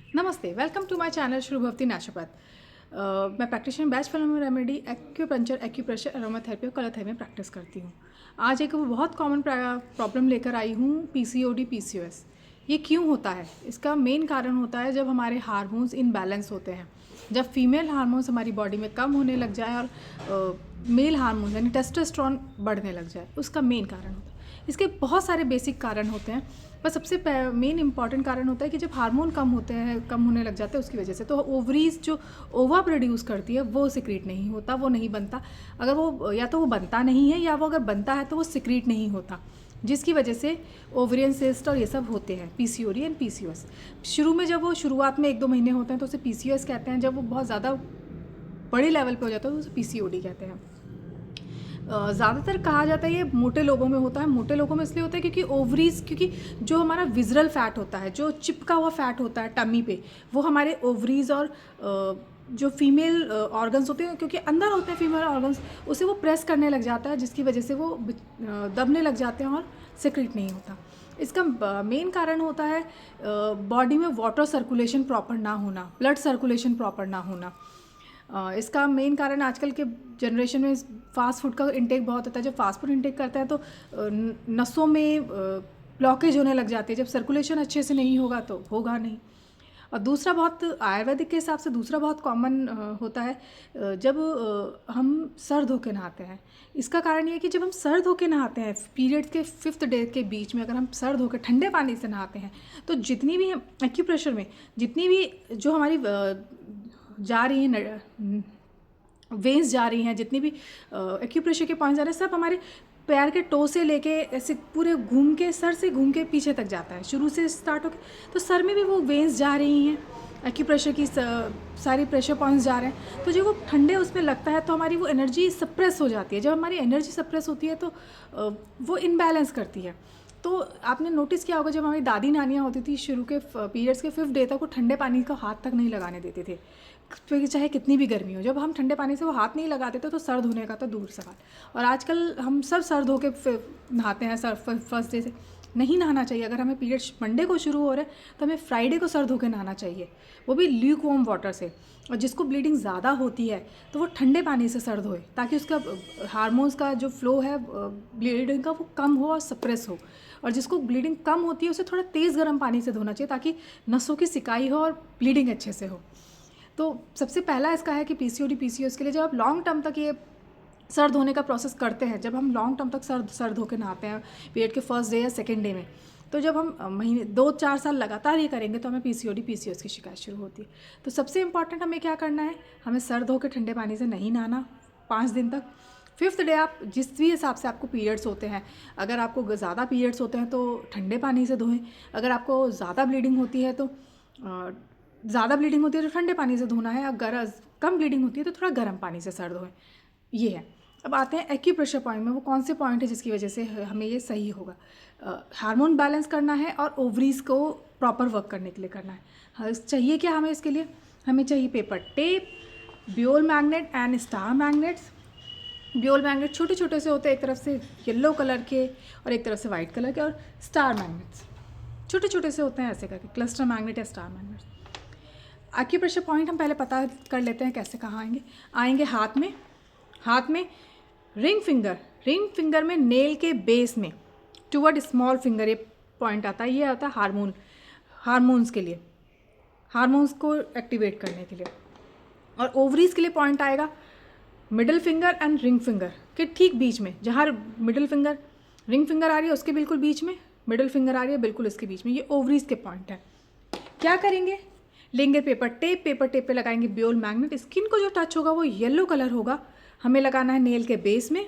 नमस्ते, welcome to my channel Shri Bhakti naturopath. मैं practitioner Bach family remedy acupuncture, acupressure, aromatherapy और colour therapy में practice करती हूँ। आज एक बहुत कॉमन प्रॉब्लम लेकर आई हूँ, पीसीओडी पीसीओएस। ये क्यों होता है? इसका मेन कारण होता है जब हमारे हार्मोन्स इनबैलेंस होते हैं। जब फीमेल हार्मोन्स हमारी बॉडी में कम होने लग जाए और मेल हार्मोन्स यानी टेस्टोस्टेरोन बढ़ने लग जाए, उसका मेन कारण होता है। इसके बहुत सारे बेसिक कारण होते हैं, पर सबसे मेन इंपॉर्टेंट कारण होता है कि जब हार्मोन कम होते हैं, कम होने लग जाते हैं, उसकी वजह से तो ओवरीज जो ओवा प्रोड्यूस करती है वो सिक्रीट नहीं होता, वो नहीं बनता। अगर वो या तो वो बनता नहीं है या वो अगर बनता है तो वो सिक्रीट नहीं होता, जिसकी वजह से ओवरियन सिस्ट और ये सब होते हैं, पीसीओडी एंड पीसीओएस। शुरू में जब वो शुरुआत में 1-2 महीने होते हैं तो उसे पीसीओएस कहते हैं। जब वो बहुत ज़्यादा बड़े लेवल पे हो जाता है तो उसे पीसीओडी कहते हैं। ज़्यादातर कहा जाता है ये मोटे लोगों में होता है। मोटे लोगों में इसलिए होता है क्योंकि जो हमारा विजरल फैट होता है, जो चिपका हुआ फैट होता है टमी पे, वो हमारे ओवरीज और जो फीमेल ऑर्गन्स होते हैं, क्योंकि अंदर होते हैं फीमेल ऑर्गन्स, उसे वो प्रेस करने लग जाता है, जिसकी वजह से वो दबने लग जाते हैं और सिक्रीट नहीं होता। इसका मेन कारण होता है बॉडी में वाटर सर्कुलेशन प्रॉपर ना होना, ब्लड सर्कुलेशन प्रॉपर ना होना। इसका मेन कारण आजकल के जनरेशन में फास्ट फूड का इंटेक बहुत होता है। जब फास्ट फूड इंटेक करता है तो नसों में ब्लॉकेज होने लग जाती है। जब सर्कुलेशन अच्छे से नहीं होगा तो होगा नहीं। और दूसरा, बहुत आयुर्वेदिक के हिसाब से दूसरा बहुत कॉमन होता है, जब हम सर धो के नहाते हैं। इसका कारण ये है कि जब हम सर धो के नहाते हैं, पीरियड्स के 5th डे के बीच में अगर हम सर धो के ठंडे पानी से नहाते हैं, तो जितनी भी एक्यूप्रेशर में जितनी भी जो हमारी जा रही हैं वेन्स जा रही हैं, जितनी भी एक्यूप्रेशर के पॉइंट्स जा रहे हैं, सब हमारे पैर के टो से लेके ऐसे पूरे घूम के, सर से घूम के पीछे तक जाता है, शुरू से स्टार्ट होकर। तो सर में भी वो वेन्स जा रही हैं, एक्यूप्रेशर की सारी प्रेशर पॉइंट्स जा रहे हैं। तो जब वो ठंडे उसमें लगता है तो हमारी वो एनर्जी सप्रेस हो जाती है। जब हमारी एनर्जी सप्रेस होती है तो वो इनबैलेंस करती है। तो आपने नोटिस किया होगा, जब हमारी दादी नानियाँ होती थी, शुरू के पीरियड्स के 5th डे तक वो ठंडे पानी का हाथ तक नहीं लगाने देते थे, क्योंकि चाहे कितनी भी गर्मी हो। जब हम ठंडे पानी से वो हाथ नहीं लगाते थे तो सर धोने का तो दूर सवाल। और आजकल हम सब सर धो के नहाते हैं। सर फर्स्ट डे से नहीं नहाना चाहिए। अगर हमें पीरियड्स मंडे को शुरू हो रहे हैं तो हमें फ्राइडे को सर धो के नहाना चाहिए, वो भी ल्यूक वार्म वाटर से। और जिसको ब्लीडिंग ज़्यादा होती है तो वो ठंडे पानी से सर धोए, ताकि उसका हार्मोन्स का जो फ्लो है ब्लीडिंग का वो कम हो और सप्रेस हो। और जिसको ब्लीडिंग कम होती है उसे थोड़ा तेज़ गर्म पानी से धोना चाहिए, ताकि नसों की सिकाई हो और ब्लीडिंग अच्छे से हो। तो सबसे पहला इसका है कि पीसीओडी पीसीओएस के लिए जब आप लॉन्ग टर्म तक ये सर धोने का प्रोसेस करते हैं, जब हम लॉन्ग टर्म तक सर धो के नहाते हैं पीरियड के 1st डे या 2nd डे में, तो जब हम महीने 2-4 साल लगातार ये करेंगे तो हमें पीसीओडी पीसीओएस की शिकायत शुरू होती है। तो सबसे इंपॉर्टेंट हमें क्या करना है, हमें सर धो के ठंडे पानी से नहीं नहाना 5 दिन तक। 5th डे आप जिस भी हिसाब से आपको पीरियड्स होते हैं, अगर आपको ज़्यादा पीरियड्स होते हैं तो ठंडे पानी से धोएं। अगर आपको ज़्यादा ब्लीडिंग होती है तो ठंडे पानी से धोना है। अगर कम ब्लीडिंग होती है तो थोड़ा गर्म पानी से सर धोएं। ये है। अब आते हैं एक्यूप्रेशर पॉइंट में, वो कौन से पॉइंट है जिसकी वजह से हमें ये सही होगा। हार्मोन बैलेंस करना है और ओवरीज को प्रॉपर वर्क करने के लिए करना है। चाहिए क्या हमें इसके लिए? हमें चाहिए पेपर टेप, ब्योल मैग्नेट एंड स्टार मैग्नेट्स। ब्योल मैग्नेट छोटे छोटे से होते हैं, एक तरफ से येलो कलर के और एक तरफ से वाइट कलर के, और स्टार मैग्नेट्स छोटे छोटे से होते हैं ऐसे करके, क्लस्टर मैग्नेट या स्टार मैग्नेट्स। एक्यूप्रेशर पॉइंट हम पहले पता कर लेते हैं कैसे, कहाँ आएंगे हाथ में रिंग फिंगर में नेल के बेस में टुवर्ड स्मॉल फिंगर ये पॉइंट आता है। ये आता है हार्मोन्स के लिए, हार्मोन्स को एक्टिवेट करने के लिए। और ओवरीज के लिए पॉइंट आएगा middle finger and ring finger के ठीक बीच में। जहाँ रिंग फिंगर आ रही है उसके बिल्कुल बीच में, मिडिल फिंगर आ रही है बिल्कुल इसके बीच में। ये ओवरीज के पॉइंट है। क्या करेंगे? लेंगे पेपर टेप पे लगाएंगे ब्योल मैग्नेट। स्किन को जो टच होगा वो येलो कलर होगा, हमें लगाना है नेल के बेस में,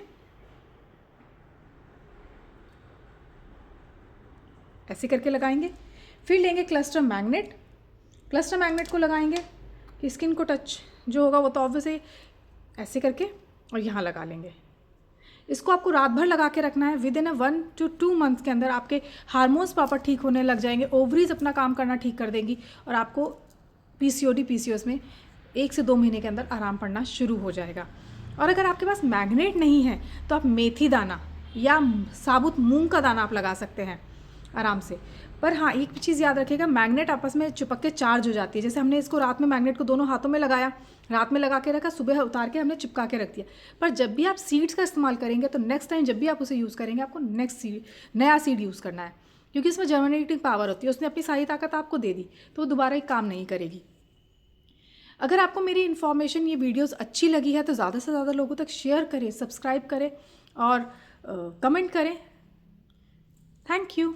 ऐसे करके लगाएंगे। फिर लेंगे क्लस्टर मैग्नेट को लगाएंगे कि स्किन को टच जो होगा वो तो ऑब्वियसली ऐसे करके, और यहाँ लगा लेंगे। इसको आपको रात भर लगा के रखना है। विदिन 1 to 2 मंथ्स के अंदर आपके हार्मोन्स प्रॉपर ठीक होने लग जाएंगे, ओवरीज अपना काम करना ठीक कर देंगी, और आपको पीसीओडी पीसीओएस में 1 से 2 महीने के अंदर आराम पड़ना शुरू हो जाएगा। और अगर आपके पास मैग्नेट नहीं है तो आप मेथी दाना या साबुत मूंग का दाना आप लगा सकते हैं आराम से। पर हाँ, एक चीज़ याद रखिएगा, मैग्नेट आपस में चिपक के चार्ज हो जाती है। जैसे हमने इसको रात में मैग्नेट को दोनों हाथों में लगाया, रात में लगा के रखा, सुबह उतार के हमने चिपका के रख दिया। पर जब भी आप सीड्स का इस्तेमाल करेंगे तो नेक्स्ट टाइम जब भी आप उसे यूज़ करेंगे, आपको नया सीड यूज़ करना है, क्योंकि इसमें जर्मिनेटिंग पावर होती है। उसने अपनी सारी ताकत आपको दे दी तो वो दोबारा एक काम नहीं करेगी। अगर आपको मेरी इन्फॉर्मेशन, ये वीडियोस अच्छी लगी है तो ज़्यादा से ज़्यादा लोगों तक शेयर करें, सब्सक्राइब करें और कमेंट करें। Thank you.